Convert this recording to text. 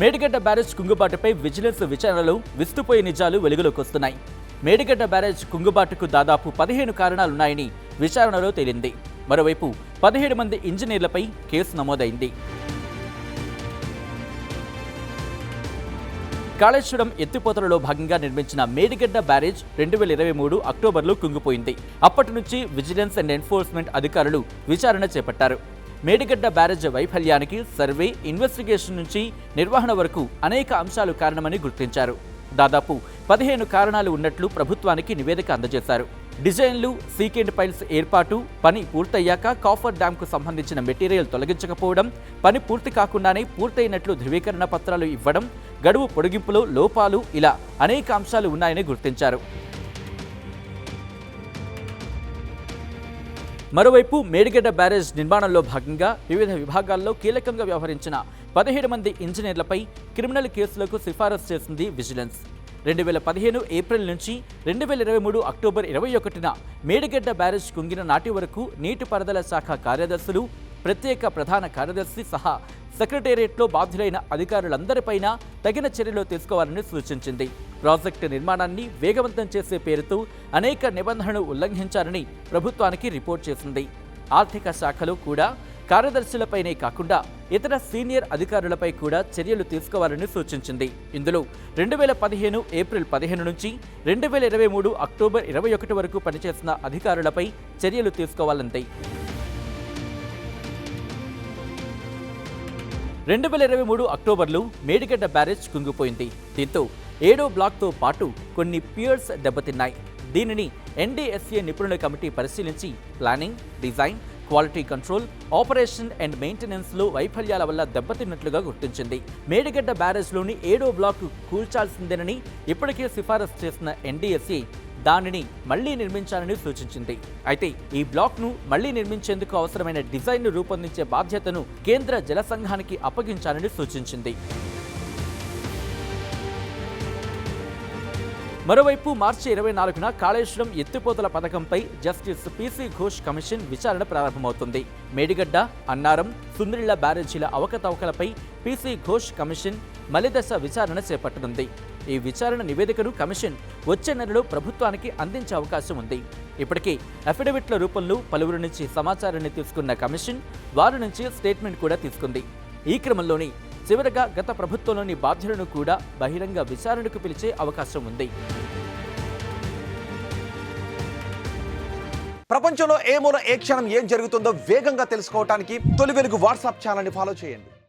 Medigadda barrage కుంగుబాటుపై vigilance విచారణలో విస్తుపోయే నిజాలు వెలుగులోకి వస్తున్నాయి. మేడిగడ్డ బ్యారేజ్ కుంగుబాటుకు దాదాపు 15 కారణాలున్నాయని విచారణలో తేలింది. మరోవైపు 17 మంది ఇంజనీర్లపై కేసు నమోదైంది. కాళేశ్వరం ఎత్తిపోతలలో భాగంగా నిర్మించిన మేడిగడ్డ బ్యారేజ్ 2023 అక్టోబర్లో కుంగిపోయింది. అప్పటి నుంచి విజిలెన్స్ అండ్ ఎన్ఫోర్స్మెంట్ అధికారులు విచారణ చేపట్టారు. మేడిగడ్డ బ్యారేజ్ వైఫల్యానికి సర్వే, ఇన్వెస్టిగేషన్ నుంచి నిర్వహణ వరకు అనేక అంశాలు కారణమని గుర్తించారు. దాదాపు 15 కారణాలు ఉన్నట్లు ప్రభుత్వానికి నివేదిక అందజేశారు. డిజైన్లు, సీకెండ్ పైల్స్ ఏర్పాటు, పని పూర్తయ్యాక కాఫర్ డ్యాంకు సంబంధించిన మెటీరియల్ తొలగించకపోవడం, పని పూర్తి కాకుండానే పూర్తయినట్లు ధృవీకరణ పత్రాలు ఇవ్వడం, గడువు పొడిగింపులో లోపాలు, ఇలా అనేక అంశాలు ఉన్నాయని గుర్తించారు. మరోవైపు మేడిగడ్డ బ్యారేజ్ నిర్మాణంలో భాగంగా వివిధ విభాగాల్లో కీలకంగా వ్యవహరించిన 17 మంది ఇంజనీర్లపై క్రిమినల్ కేసులకు సిఫారసు చేసింది విజిలెన్స్. 2015 ఏప్రిల్ నుంచి 2023 అక్టోబర్ 21న మేడిగడ్డ బ్యారేజ్ కుంగిన నాటి వరకు నీటిపారుదల శాఖ కార్యదర్శులు, ప్రత్యేక ప్రధాన కార్యదర్శి సహా సెక్రటేరియట్లో బాధ్యులైన అధికారులందరిపైనా తగిన చర్యలు తీసుకోవాలని సూచించింది. ప్రాజెక్టు నిర్మాణాన్ని వేగవంతం చేసే పేరుతో అనేక నిబంధనలు ఉల్లంఘించారని ప్రభుత్వానికి రిపోర్ట్ చేసింది. ఆర్థిక శాఖలో కూడా కార్యదర్శులపైనే కాకుండా ఇతర సీనియర్ అధికారులపై కూడా చర్యలు తీసుకోవాలని సూచించింది. ఇందులో 2015 ఏప్రిల్ 15 నుంచి 2023 అక్టోబర్ 21 వరకు పనిచేసిన అధికారులపై చర్యలు తీసుకోవాలంది. 2023 అక్టోబర్లో మేడిగడ్డ బ్యారేజ్ కుంగిపోయింది. దీంతో 7వ బ్లాక్తో పాటు కొన్ని పియర్స్ దెబ్బతిన్నాయి. దీనిని ఎన్డీఎస్ఏ నిపుణుల కమిటీ పరిశీలించి planning, design, quality control, operation and మెయింటెనెన్స్లో వైఫల్యాల వల్ల దెబ్బతిన్నట్లుగా గుర్తించింది. మేడిగడ్డ బ్యారేజ్లోని 7వ బ్లాక్ కూల్చాల్సిందేనని ఇప్పటికే సిఫారసు చేసిన ఎన్డీఎస్ఏ దానిని మళ్లీ నిర్మించాలని సూచించింది. అయితే ఈ బ్లాక్ను మళ్లీ నిర్మించేందుకు అవసరమైన డిజైన్ను రూపొందించే బాధ్యతను కేంద్ర జల సంఘానికి అప్పగించాలని సూచించింది. మరోవైపు మార్చి 24న కాళేశ్వరం ఎత్తిపోతల పథకంపై జస్టిస్ పీసీ ఘోష్ కమిషన్ విచారణ ప్రారంభమవుతుంది. మేడిగడ్డ, అన్నారం, సుందిళ్ల బ్యారేజీల అవకతవకలపై పీసీ ఘోష్ కమిషన్ మలిదశ విచారణ చేపట్టనుంది. ఈ విచారణ నివేదికను కమిషన్ వచ్చే నెలలో ప్రభుత్వానికి అందించే అవకాశం ఉంది. ఇప్పటికే అఫిడవిట్ల రూపంలో పలువురి నుంచి సమాచారాన్ని తీసుకున్న కమిషన్ వారి నుంచి స్టేట్మెంట్ కూడా తీసుకుంది. ఈ క్రమంలోనే చివరగా గత ప్రభుత్వంలోని బాధ్యులను కూడా బహిరంగ విచారణకు పిలిచే అవకాశం ఉంది. ప్రపంచంలో ఏ మూల ఏ క్షణం ఏం జరుగుతుందో వేగంగా తెలుసుకోవడానికి తొలి వెలుగు వాట్సాప్ ఛానల్ని ఫాలో చేయండి.